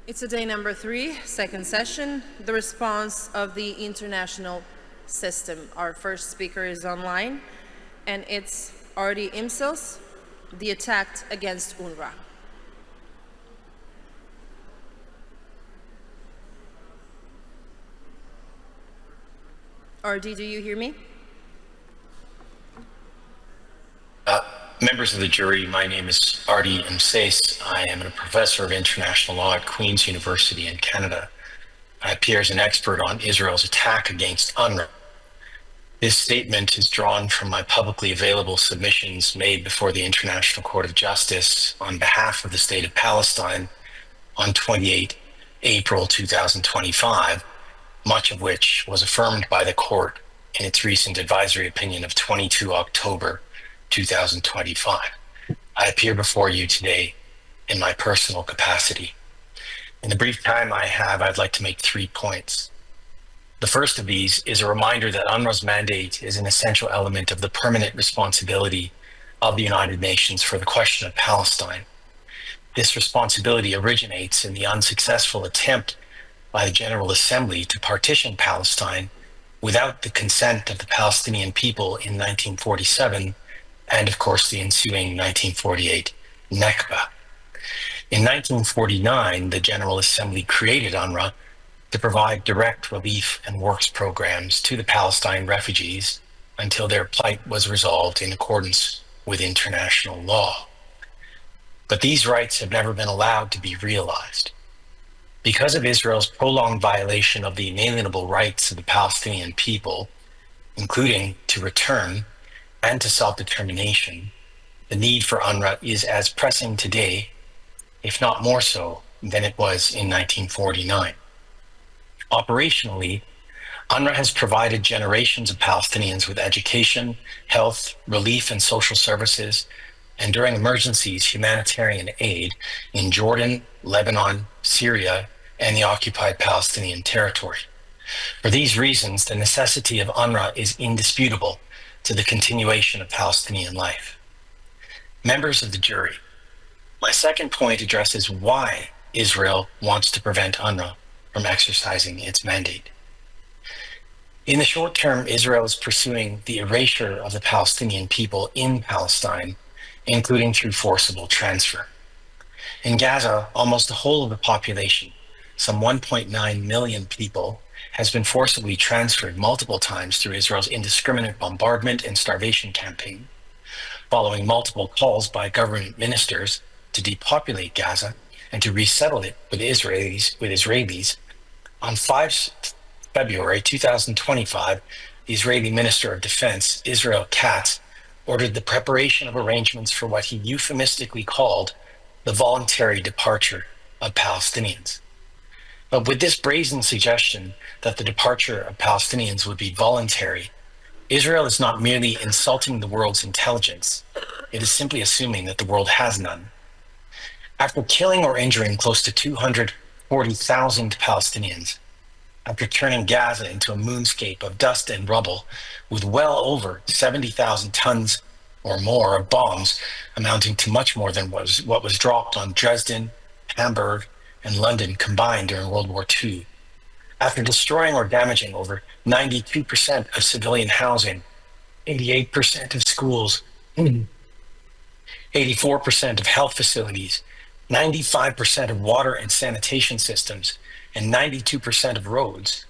It's a day number 3, second session, the response of the international system. Our first speaker is online, and it's Ardi Imseis, the attack against UNRWA. Ardi, do you hear me? Members of the jury, my name is Ardi Imseis. I am a professor of international law at Queen's University in Canada. I appear as an expert on Israel's attack against UNRWA. This statement is drawn from my publicly available submissions made before the International Court of Justice on behalf of the State of Palestine on 28 April 2025, much of which was affirmed by the court in its recent advisory opinion of 22 October 2025. I appear before you today in my personal capacity. In the brief time I have, I'd like to make 3 points. The first of these is a reminder that UNRWA's mandate is an essential element of the permanent responsibility of the United Nations for the question of Palestine. This responsibility originates in the unsuccessful attempt by the General Assembly to partition Palestine without the consent of the Palestinian people in 1947, and of course the ensuing 1948 Nakba. In 1949, the General Assembly created UNRWA to provide direct relief and works programs to the Palestine refugees until their plight was resolved in accordance with international law. But these rights have never been allowed to be realized. Because of Israel's prolonged violation of the inalienable rights of the Palestinian people, including to return and to self-determination, the need for UNRWA is as pressing today, if not more so, than it was in 1949. Operationally, UNRWA has provided generations of Palestinians with education, health, relief, and social services, and during emergencies, humanitarian aid in Jordan, Lebanon, Syria, and the occupied Palestinian territory. For these reasons, the necessity of UNRWA is indisputable to the continuation of Palestinian life. Members of the jury, my second point addresses why Israel wants to prevent UNRWA from exercising its mandate. In the short term, Israel is pursuing the erasure of the Palestinian people in Palestine, including through forcible transfer. In Gaza, almost the whole of the population, some 1.9 million people, has been forcibly transferred multiple times through Israel's indiscriminate bombardment and starvation campaign. Following multiple calls by government ministers to depopulate Gaza and to resettle it with Israelis, on 5 February 2025, the Israeli Minister of Defense, Israel Katz, ordered the preparation of arrangements for what he euphemistically called the voluntary departure of Palestinians. But with this brazen suggestion that the departure of Palestinians would be voluntary, Israel is not merely insulting the world's intelligence, it is simply assuming that the world has none. After killing or injuring close to 240,000 Palestinians, after turning Gaza into a moonscape of dust and rubble with well over 70,000 tons or more of bombs, amounting to much more than what was dropped on Dresden, Hamburg, and London combined during World War II, after destroying or damaging over 92% of civilian housing, 88% of schools, 84% of health facilities, 95% of water and sanitation systems, and 92% of roads,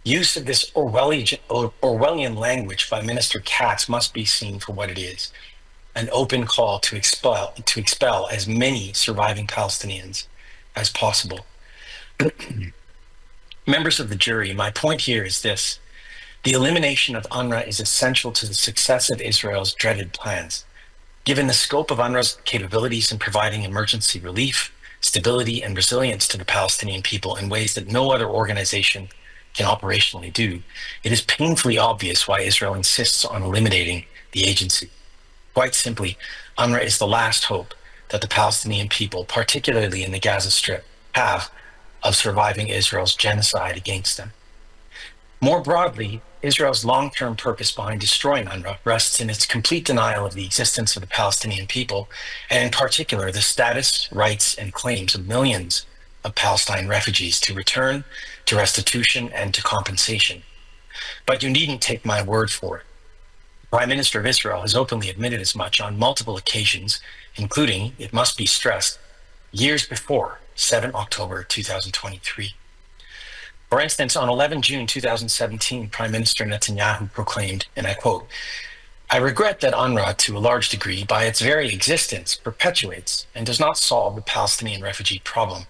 use of this Orwellian language by Minister Katz must be seen for what it is, an open call to expel as many surviving Palestinians as possible. Members of the jury, my point here is this. The elimination of UNRWA is essential to the success of Israel's dreaded plans. Given the scope of UNRWA's capabilities in providing emergency relief, stability, and resilience to the Palestinian people in ways that no other organization can operationally do, it is painfully obvious why Israel insists on eliminating the agency. Quite simply, UNRWA is the last hope that the Palestinian people, particularly in the Gaza Strip, have of surviving Israel's genocide against them. More broadly, Israel's long-term purpose behind destroying UNRWA rests in its complete denial of the existence of the Palestinian people, and in particular, the status, rights, and claims of millions of Palestine refugees to return, to restitution, and to compensation. But you needn't take my word for it. The Prime Minister of Israel has openly admitted as much on multiple occasions, including, it must be stressed, years before 7 October 2023. For instance, on 11 June 2017, Prime Minister Netanyahu proclaimed, and I quote, "I regret that UNRWA, to a large degree, by its very existence, perpetuates and does not solve the Palestinian refugee problem.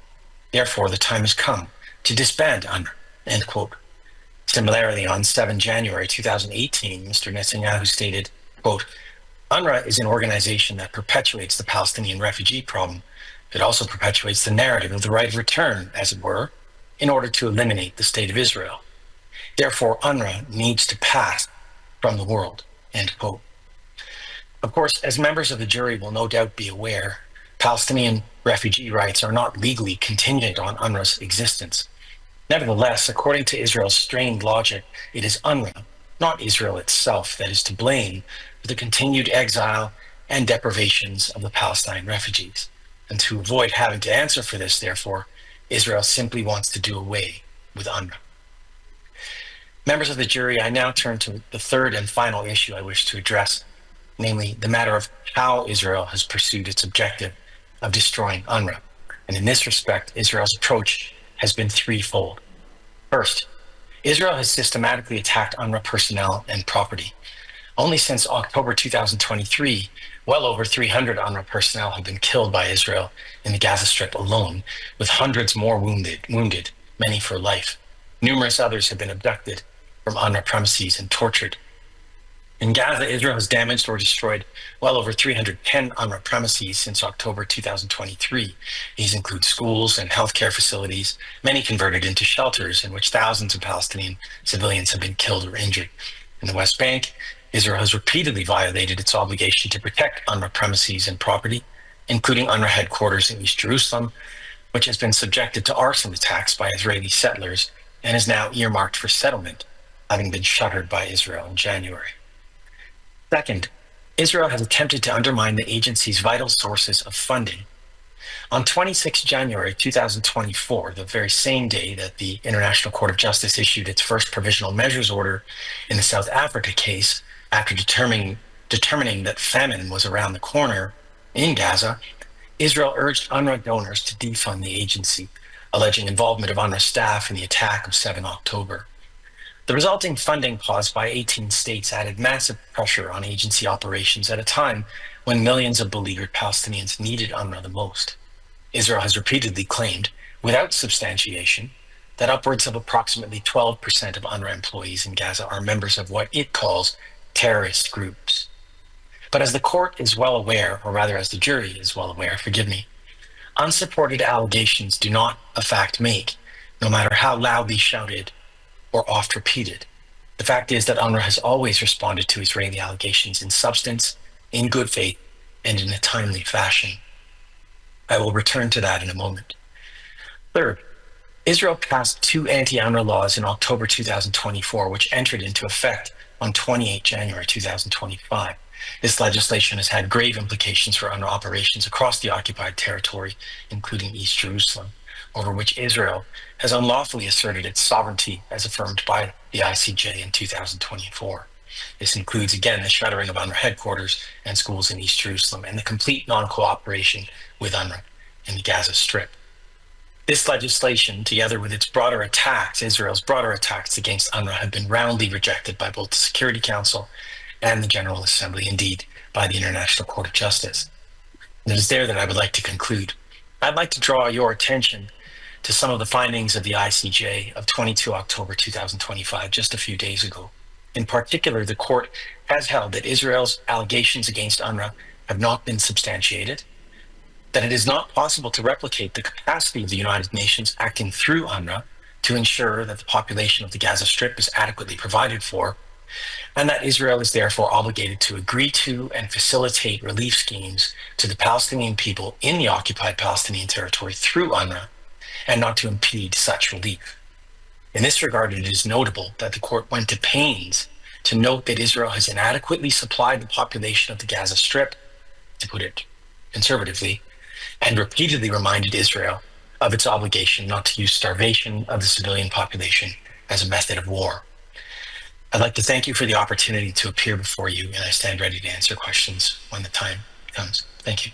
Therefore, the time has come to disband UNRWA," end quote. Similarly, on 7 January 2018, Mr. Netanyahu stated, quote, "UNRWA is an organization that perpetuates the Palestinian refugee problem. It also perpetuates the narrative of the right of return, as it were, in order to eliminate the State of Israel. Therefore, UNRWA needs to pass from the world," end quote. Of course, as members of the jury will no doubt be aware, Palestinian refugee rights are not legally contingent on UNRWA's existence. Nevertheless, according to Israel's strained logic, it is UNRWA, not Israel itself, that is to blame for the continued exile and deprivations of the Palestinian refugees. And to avoid having to answer for this, therefore, Israel simply wants to do away with UNRWA. Members of the jury, I now turn to the third and final issue I wish to address, namely the matter of how Israel has pursued its objective of destroying UNRWA. And in this respect, Israel's approach has been threefold. First, Israel has systematically attacked UNRWA personnel and property. Only since October 2023, well over 300 UNRWA personnel have been killed by Israel in the Gaza Strip alone, with hundreds more wounded, many for life. Numerous others have been abducted from UNRWA premises and tortured. In Gaza, Israel has damaged or destroyed well over 310 UNRWA premises since October 2023. These include schools and healthcare facilities, many converted into shelters in which thousands of Palestinian civilians have been killed or injured. In the West Bank, Israel has repeatedly violated its obligation to protect UNRWA premises and property, including UNRWA headquarters in East Jerusalem, which has been subjected to arson attacks by Israeli settlers and is now earmarked for settlement, having been shuttered by Israel in January. Second, Israel has attempted to undermine the agency's vital sources of funding. On 26 January 2024, the very same day that the International Court of Justice issued its first provisional measures order in the South Africa case, after determining that famine was around the corner in Gaza, Israel urged UNRWA donors to defund the agency, alleging involvement of UNRWA staff in the attack of 7 October. The resulting funding pause by 18 states added massive pressure on agency operations at a time when millions of beleaguered Palestinians needed UNRWA the most. Israel has repeatedly claimed, without substantiation, that upwards of approximately 12% of UNRWA employees in Gaza are members of what it calls terrorist groups. But as the court is well aware, or rather as the jury is well aware, forgive me, unsupported allegations do not a fact make, no matter how loudly shouted or oft repeated. The fact is that UNRWA has always responded to Israeli allegations in substance, in good faith, and in a timely fashion. I will return to that in a moment. Third, Israel passed 2 anti-UNRWA laws in October 2024, which entered into effect on 28 January 2025. This legislation has had grave implications for UNRWA operations across the occupied territory, including East Jerusalem, over which Israel has unlawfully asserted its sovereignty as affirmed by the ICJ in 2024. This includes, again, the shuttering of UNRWA headquarters and schools in East Jerusalem and the complete non-cooperation with UNRWA in the Gaza Strip. This legislation, together with its broader attacks, Israel's broader attacks against UNRWA, have been roundly rejected by both the Security Council and the General Assembly, indeed by the International Court of Justice. And it is there that I would like to conclude. I'd like to draw your attention to some of the findings of the ICJ of 22 October 2025, just a few days ago. In particular, the court has held that Israel's allegations against UNRWA have not been substantiated, that it is not possible to replicate the capacity of the United Nations acting through UNRWA to ensure that the population of the Gaza Strip is adequately provided for, and that Israel is therefore obligated to agree to and facilitate relief schemes to the Palestinian people in the occupied Palestinian territory through UNRWA, and not to impede such relief. In this regard, it is notable that the court went to pains to note that Israel has inadequately supplied the population of the Gaza Strip, to put it conservatively, and repeatedly reminded Israel of its obligation not to use starvation of the civilian population as a method of war. I'd like to thank you for the opportunity to appear before you, and I stand ready to answer questions when the time comes. Thank you.